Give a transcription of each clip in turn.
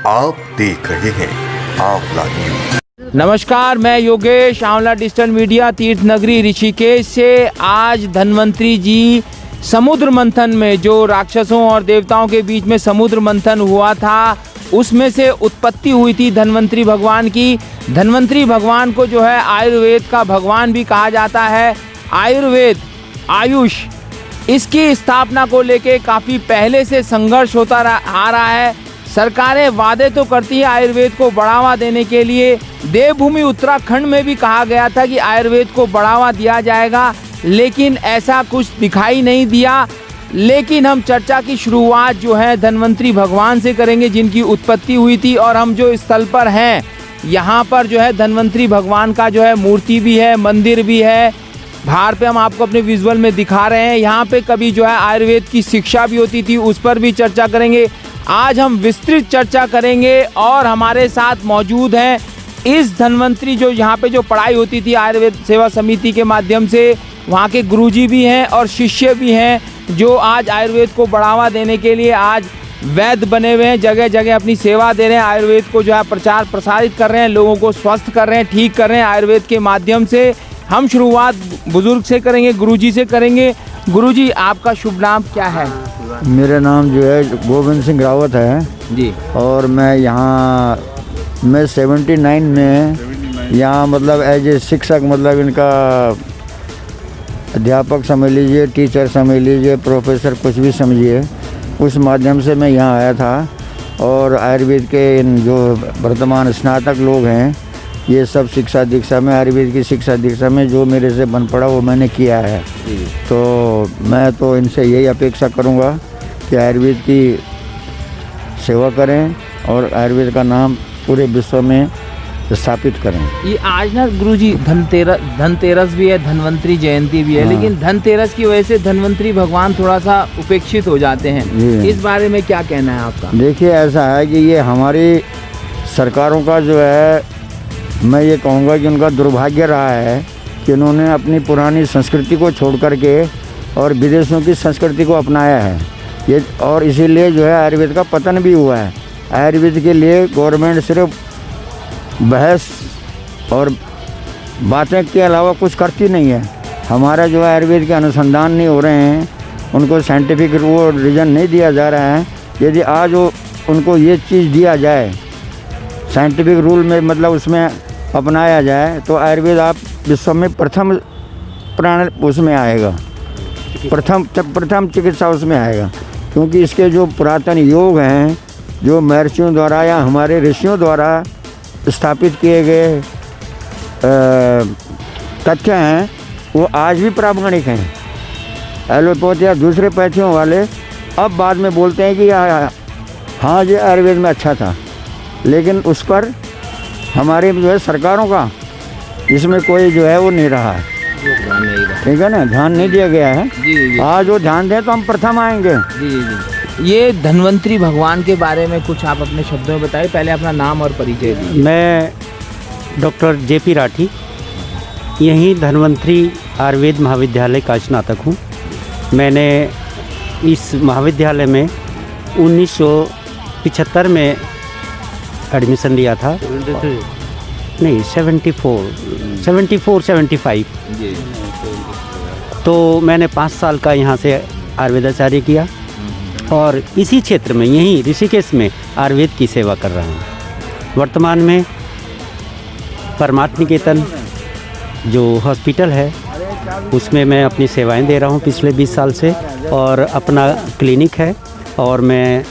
आप देख रहे हैं आंवला न्यूज। नमस्कार, मैं योगेश, आंवला डिजिटल मीडिया तीर्थ नगरी ऋषिकेश से। आज धन्वंतरी जी समुद्र मंथन में जो राक्षसों और देवताओं के बीच में समुद्र मंथन हुआ था, उसमें से उत्पत्ति हुई थी धन्वंतरी भगवान की। धन्वंतरी भगवान को जो है आयुर्वेद का भगवान भी कहा जाता है। आयुर्वेद, आयुष, इसकी स्थापना को लेके काफ़ी पहले से संघर्ष होता आ रहा है। सरकारें वादे तो करती है आयुर्वेद को बढ़ावा देने के लिए। देवभूमि उत्तराखंड में भी कहा गया था कि आयुर्वेद को बढ़ावा दिया जाएगा, लेकिन ऐसा कुछ दिखाई नहीं दिया। लेकिन हम चर्चा की शुरुआत जो है धन्वंतरी भगवान से करेंगे, जिनकी उत्पत्ति हुई थी। और हम जो स्थल पर हैं, यहाँ पर जो है धन्वंतरी भगवान का जो है मूर्ति भी है, मंदिर भी है। बाहर पे हम आपको अपने विजुअल में दिखा रहे हैं। यहाँ पे कभी जो है आयुर्वेद की शिक्षा भी होती थी, उस पर भी चर्चा करेंगे। आज हम विस्तृत चर्चा करेंगे और हमारे साथ मौजूद हैं इस धन्वंतरी जो यहाँ पे जो पढ़ाई होती थी आयुर्वेद सेवा समिति के माध्यम से, वहाँ के गुरुजी भी हैं और शिष्य भी हैं, जो आज आयुर्वेद को बढ़ावा देने के लिए आज वैद्य बने हुए हैं। जगह जगह अपनी सेवा दे रहे हैं, आयुर्वेद को जो है प्रचार प्रसारित कर रहे हैं, लोगों को स्वस्थ कर रहे हैं, ठीक कर रहे हैं आयुर्वेद के माध्यम से। हम शुरुआत बुजुर्ग से करेंगे, गुरुजी से करेंगे। गुरुजी, आपका शुभ नाम क्या है? मेरा नाम जो है गोविंद सिंह रावत है जी। और मैं 79 में यहाँ मतलब एज ए शिक्षक, मतलब इनका अध्यापक समझ लीजिए, टीचर समझ लीजिए, प्रोफेसर, कुछ भी समझिए, उस माध्यम से मैं यहाँ आया था। और आयुर्वेद के इन जो वर्तमान स्नातक लोग हैं, ये सब शिक्षा दीक्षा में, आयुर्वेद की शिक्षा दीक्षा में जो मेरे से बन पड़ा वो मैंने किया है। तो मैं तो इनसे यही अपेक्षा करूँगा कि आयुर्वेद की सेवा करें और आयुर्वेद का नाम पूरे विश्व में स्थापित करें। ये आज ना गुरुजी धनतेरस भी है, धन्वंतरी जयंती भी है। हाँ। लेकिन धनतेरस की वजह से धन्वंतरी भगवान थोड़ा सा उपेक्षित हो जाते हैं। इस बारे में क्या कहना है आपका? देखिए, ऐसा है कि ये हमारी सरकारों का जो है, मैं ये कहूँगा कि उनका दुर्भाग्य रहा है कि उन्होंने अपनी पुरानी संस्कृति को छोड़ करके और विदेशों की संस्कृति को अपनाया है ये, और इसीलिए जो है आयुर्वेद का पतन भी हुआ है। आयुर्वेद के लिए गवर्नमेंट सिर्फ बहस और बातें के अलावा कुछ करती नहीं है। हमारा जो है आयुर्वेद के अनुसंधान नहीं हो रहे हैं, उनको साइंटिफिक वो रीज़न नहीं दिया जा रहा है। यदि आज वो उनको ये चीज़ दिया जाए, साइंटिफिक रूल में, मतलब उसमें अपनाया जाए, तो आयुर्वेद आप विश्व में प्रथम प्राण उसमें आएगा, प्रथम चिकित्सा उसमें आएगा। क्योंकि इसके जो पुरातन योग हैं, जो महर्षियों द्वारा या हमारे ऋषियों द्वारा स्थापित किए गए तथ्य हैं, वो आज भी प्रामाणिक हैं। एलोपैथी या दूसरे पैथियों वाले अब बाद में बोलते हैं कि हाँ ये आयुर्वेद में अच्छा था, लेकिन उस पर हमारे जो है सरकारों का इसमें कोई जो है वो नहीं रहा है, ठीक है ना, ध्यान नहीं दिया गया है। आज वो ध्यान दें तो हम प्रथम आएंगे। ये धन्वंतरी भगवान के बारे में कुछ आप अपने शब्दों में बताइए। पहले अपना नाम और परिचय दीजिए। मैं डॉक्टर JP राठी, यहीं धन्वंतरी आयुर्वेद महाविद्यालय का स्नातक हूँ। मैंने इस महाविद्यालय में 1975 में एडमिशन लिया था। नहीं, 74-75। तो मैंने 5 साल का यहाँ से आयुर्वेदाचार्य किया और इसी क्षेत्र में, यहीं ऋषिकेश में आयुर्वेद की सेवा कर रहा हूँ। वर्तमान में परमात्म निकेतन जो हॉस्पिटल है, उसमें मैं अपनी सेवाएं दे रहा हूँ पिछले 20 साल से, और अपना क्लिनिक है और मैं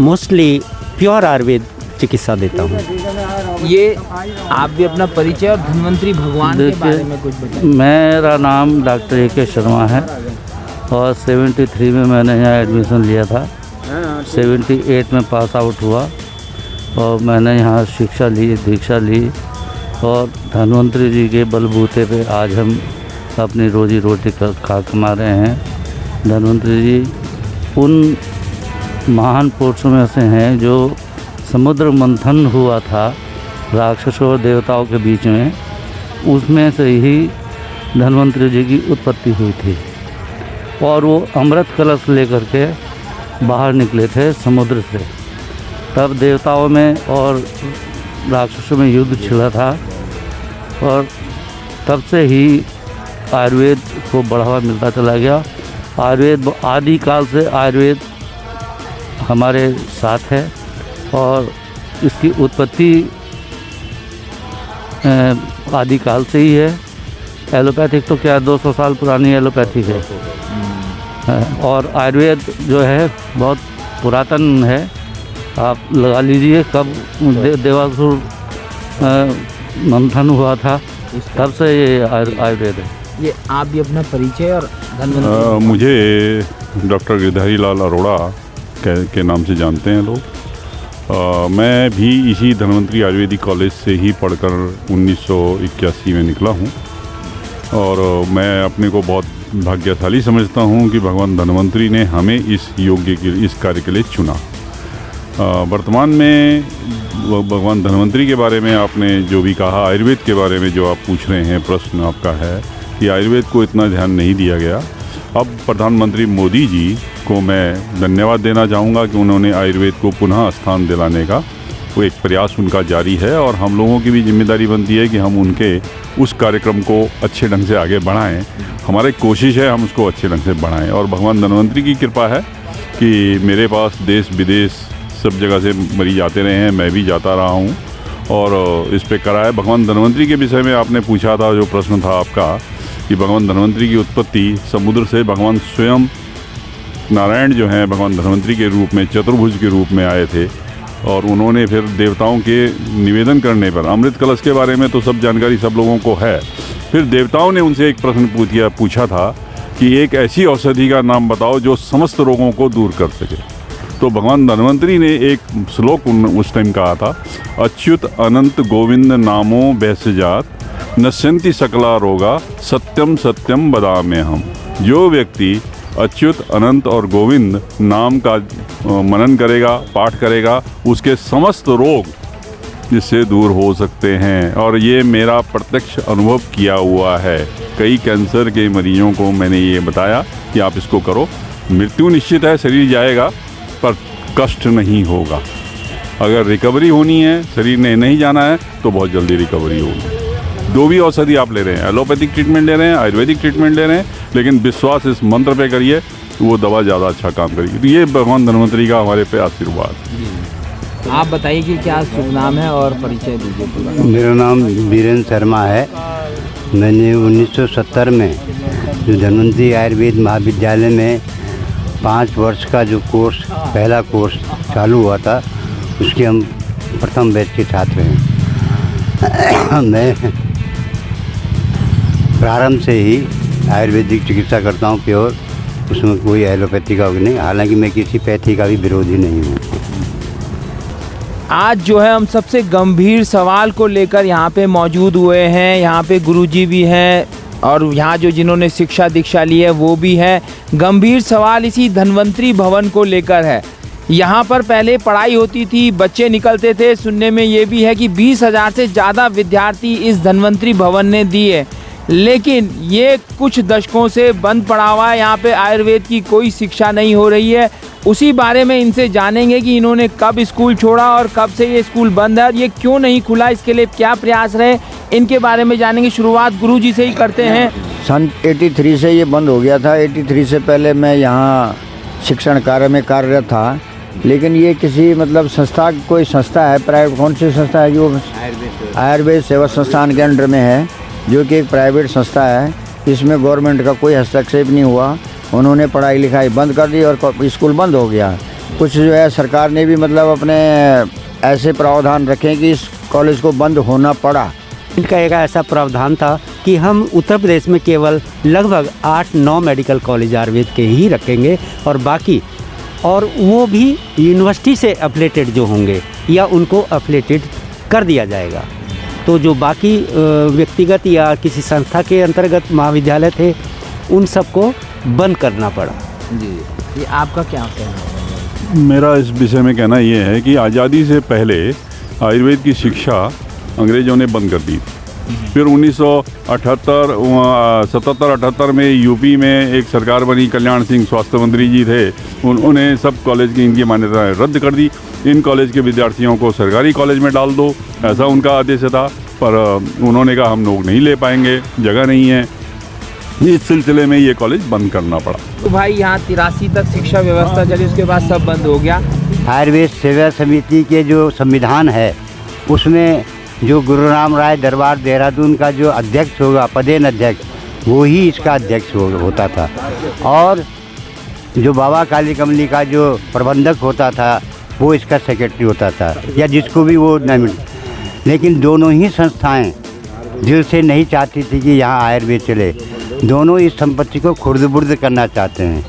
मोस्टली प्योर आयुर्वेद चिकित्सा देता हूँ। ये आप भी अपना परिचय और धन्वंतरी भगवान के बारे में कुछ बताइए। मेरा नाम डॉक्टर AK शर्मा है और 73 में मैंने यहाँ एडमिशन लिया था। 78 में पास आउट हुआ और मैंने यहाँ शिक्षा ली, दीक्षा ली, और धन्वंतरी जी के बलबूते पे आज हम अपनी रोजी रोटी कमा रहे हैं। धन्वंतरी जी उन महान पुरुषों में से हैं जो समुद्र मंथन हुआ था राक्षसों और देवताओं के बीच में, उसमें से ही धन्वंतरी जी की उत्पत्ति हुई थी। और वो अमृत कलश लेकर के बाहर निकले थे समुद्र से, तब देवताओं में और राक्षसों में युद्ध छिड़ा था और तब से ही आयुर्वेद को बढ़ावा मिलता चला गया। आयुर्वेद आदिकाल से आयुर्वेद हमारे साथ है और इसकी उत्पत्ति आदिकाल से ही है। एलोपैथिक तो क्या 200 साल पुरानी एलोपैथिक है और आयुर्वेद जो है बहुत पुरातन है। आप लगा लीजिए कब देवासुर मंथन हुआ था तब से ये आयुर्वेद है। ये आप भी अपना परिचय और मुझे डॉक्टर गिरधारी लाल अरोड़ा के नाम से जानते हैं लोग। मैं भी इसी धन्वंतरी आयुर्वेदिक कॉलेज से ही पढ़कर 1981 में निकला हूँ और मैं अपने को बहुत भाग्यशाली समझता हूँ कि भगवान धन्वंतरी ने हमें इस कार्य के लिए चुना। वर्तमान में भगवान धन्वंतरी के बारे में आपने जो भी कहा, आयुर्वेद के बारे में जो आप पूछ रहे हैं, प्रश्न आपका है कि आयुर्वेद को इतना ध्यान नहीं दिया गया। अब प्रधानमंत्री मोदी जी को मैं धन्यवाद देना चाहूँगा कि उन्होंने आयुर्वेद को पुनः स्थान दिलाने का वो एक प्रयास उनका जारी है और हम लोगों की भी जिम्मेदारी बनती है कि हम उनके उस कार्यक्रम को अच्छे ढंग से आगे बढ़ाएं। हमारी कोशिश है हम उसको अच्छे ढंग से बढ़ाएं और भगवान धन्वंतरी की कृपा है कि मेरे पास देश विदेश सब जगह से मरीज आते रहे हैं, मैं भी जाता रहा हूँ और इस पे करा है। भगवान धन्वंतरी के विषय में आपने पूछा था, जो प्रश्न था आपका कि भगवान धन्वंतरी की उत्पत्ति समुद्र से भगवान स्वयं नारायण जो हैं भगवान धन्वंतरी के रूप में चतुर्भुज के रूप में आए थे और उन्होंने फिर देवताओं के निवेदन करने पर, अमृत कलश के बारे में तो सब जानकारी सब लोगों को है, फिर देवताओं ने उनसे एक प्रश्न पूछा था कि एक ऐसी औषधि का नाम बताओ जो समस्त रोगों को दूर कर सके। तो भगवान धन्वंतरी ने एक श्लोक उस टाइम कहा था, अच्युत अनंत गोविंद नामो भैसजात नश्यन्ति सकला रोगा सत्यम सत्यम बदाम्यहम्। जो व्यक्ति अच्युत अनंत और गोविंद नाम का मनन करेगा, पाठ करेगा, उसके समस्त रोग इससे दूर हो सकते हैं और ये मेरा प्रत्यक्ष अनुभव किया हुआ है। कई कैंसर के मरीजों को मैंने ये बताया कि आप इसको करो, मृत्यु निश्चित है, शरीर जाएगा पर कष्ट नहीं होगा। अगर रिकवरी होनी है, शरीर ने नहीं जाना है तो बहुत जल्दी रिकवरी होगी। दो भी औषधि आप ले रहे हैं, एलोपैथिक ट्रीटमेंट ले रहे हैं, आयुर्वेदिक ट्रीटमेंट ले रहे हैं, लेकिन विश्वास इस मंत्र पे करिए, वो दवा ज़्यादा अच्छा काम करेगी। तो ये भगवान धन्वंतरी का हमारे पे आशीर्वाद। आप बताइए कि क्या शुभ नाम है और परिचय दीजिए पूरा। मेरा नाम वीरेंद्र शर्मा है। मैंने 1970 में जो धन्वंतरी आयुर्वेद महाविद्यालय में 5 वर्ष का जो कोर्स, पहला कोर्स चालू हुआ था, उसके हम प्रथम बैच के छात्र हैं। मैं प्रारंभ से ही आयुर्वेदिक चिकित्सा करता हूँ प्योर, उसमें कोई एलोपैथी का नहीं, हालांकि मैं किसी पैथी का भी विरोधी नहीं हूँ। आज जो है हम सबसे गंभीर सवाल को लेकर यहाँ पे मौजूद हुए हैं। यहाँ पे गुरुजी भी हैं और यहाँ जो जिन्होंने शिक्षा दीक्षा ली है वो भी है। गंभीर सवाल इसी धन्वंतरी भवन को लेकर है। यहाँ पर पहले पढ़ाई होती थी, बच्चे निकलते थे। सुनने में ये भी है कि 20,000 से ज़्यादा विद्यार्थी इस धन्वंतरी भवन ने दिए, लेकिन ये कुछ दशकों से बंद पड़ा हुआ है। यहाँ पे आयुर्वेद की कोई शिक्षा नहीं हो रही है। उसी बारे में इनसे जानेंगे कि इन्होंने कब स्कूल छोड़ा और कब से ये स्कूल बंद है और ये क्यों नहीं खुला, इसके लिए क्या प्रयास रहे, इनके बारे में जानेंगे। शुरुआत गुरुजी से ही करते हैं। सन 83 से ये बंद हो गया था। 83 से पहले मैं यहाँ शिक्षण कार्य में कार्यरत था, लेकिन ये किसी मतलब संस्था, कोई संस्था है प्राइवेट, कौन सी संस्था है जो आयुर्वेद सेवा संस्थान के अंडर में है, जो कि एक प्राइवेट संस्था है। इसमें गवर्नमेंट का कोई हस्तक्षेप नहीं हुआ। उन्होंने पढ़ाई लिखाई बंद कर दी और स्कूल बंद हो गया। कुछ जो है सरकार ने भी मतलब अपने ऐसे प्रावधान रखे कि इस कॉलेज को बंद होना पड़ा। इनका एक ऐसा प्रावधान था कि हम उत्तर प्रदेश में केवल लगभग 8-9 मेडिकल कॉलेज आयुर्वेद के ही रखेंगे और बाकी, और वो भी यूनिवर्सिटी से अफिलेटेड जो होंगे या उनको अफिलेटेड कर दिया जाएगा। तो जो बाकी व्यक्तिगत या किसी संस्था के अंतर्गत महाविद्यालय थे, उन सबको बंद करना पड़ा। जी, ये आपका क्या कहना है? मेरा इस विषय में कहना ये है कि आज़ादी से पहले आयुर्वेद की शिक्षा अंग्रेज़ों ने बंद कर दी। फिर 1977-78 में यूपी में एक सरकार बनी, कल्याण सिंह स्वास्थ्य मंत्री जी थे, उन्होंने सब कॉलेज की इनकी मान्यताएं रद्द कर दी। इन कॉलेज के विद्यार्थियों को सरकारी कॉलेज में डाल दो, ऐसा उनका आदेश था। पर उन्होंने कहा हम लोग नहीं ले पाएंगे, जगह नहीं है। इस सिलसिले में ये कॉलेज बंद करना पड़ा। तो भाई यहाँ 83 तक शिक्षा व्यवस्था चली, उसके बाद सब बंद हो गया। आयुर्वेद सेवा समिति के जो संविधान है उसमें जो गुरु राम राय दरबार देहरादून का जो अध्यक्ष होगा, पदेन अध्यक्ष, वो ही इसका अध्यक्ष होता था। और जो बाबा काली कमली का जो प्रबंधक होता था वो इसका सेक्रेटरी होता था, या जिसको भी वो न मिले। लेकिन दोनों ही संस्थाएं दिल से नहीं चाहती थी कि यहाँ आयुर्वेद चले, दोनों इस संपत्ति को खुर्द-बुर्द करना चाहते हैं।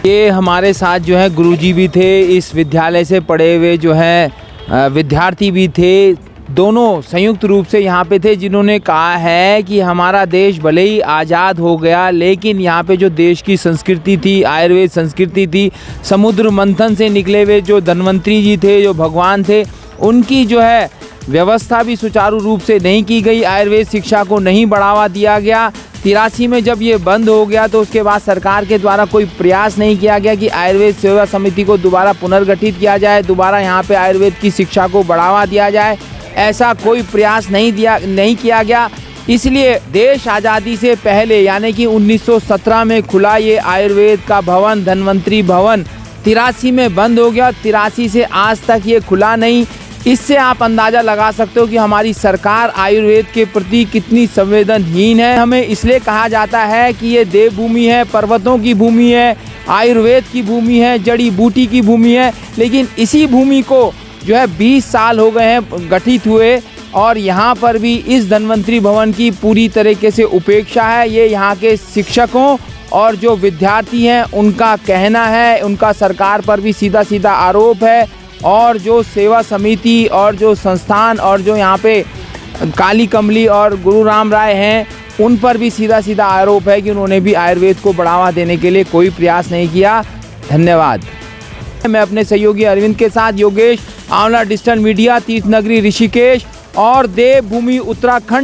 ये हमारे साथ जो है गुरुजी भी थे, इस विद्यालय से पढ़े हुए जो है विद्यार्थी भी थे, दोनों संयुक्त रूप से यहाँ पे थे, जिन्होंने कहा है कि हमारा देश भले ही आज़ाद हो गया, लेकिन यहाँ पे जो देश की संस्कृति थी, आयुर्वेद संस्कृति थी, समुद्र मंथन से निकले हुए जो धन्वंतरी जी थे, जो भगवान थे, उनकी जो है व्यवस्था भी सुचारू रूप से नहीं की गई, आयुर्वेद शिक्षा को नहीं बढ़ावा दिया गया। 83 में जब ये बंद हो गया तो उसके बाद सरकार के द्वारा कोई प्रयास नहीं किया गया कि आयुर्वेद सेवा समिति को दोबारा पुनर्गठित किया जाए, दोबारा यहाँ पे आयुर्वेद की शिक्षा को बढ़ावा दिया जाए। ऐसा कोई प्रयास नहीं किया गया। इसलिए देश आज़ादी से पहले यानी कि 1917 में खुला ये आयुर्वेद का भवन, धन्वंतरी भवन, 83 में बंद हो गया। 83 से आज तक ये खुला नहीं। इससे आप अंदाज़ा लगा सकते हो कि हमारी सरकार आयुर्वेद के प्रति कितनी संवेदनहीन है। हमें इसलिए कहा जाता है कि ये देवभूमि है, पर्वतों की भूमि है, आयुर्वेद की भूमि है, जड़ी बूटी की भूमि है। लेकिन इसी भूमि को जो है 20 साल हो गए हैं गठित हुए, और यहाँ पर भी इस धन्वंतरी भवन की पूरी तरीके से उपेक्षा है। ये यहाँ के शिक्षकों और जो विद्यार्थी हैं उनका कहना है, उनका सरकार पर भी सीधा सीधा आरोप है। और जो सेवा समिति और जो संस्थान और जो यहाँ पे काली कमली और गुरु राम राय हैं, उन पर भी सीधा सीधा आरोप है कि उन्होंने भी आयुर्वेद को बढ़ावा देने के लिए कोई प्रयास नहीं किया। धन्यवाद। मैं अपने सहयोगी अरविंद के साथ योगेश, आंवला डिजिटल मीडिया, तीर्थनगरी ऋषिकेश और देवभूमि उत्तराखंड।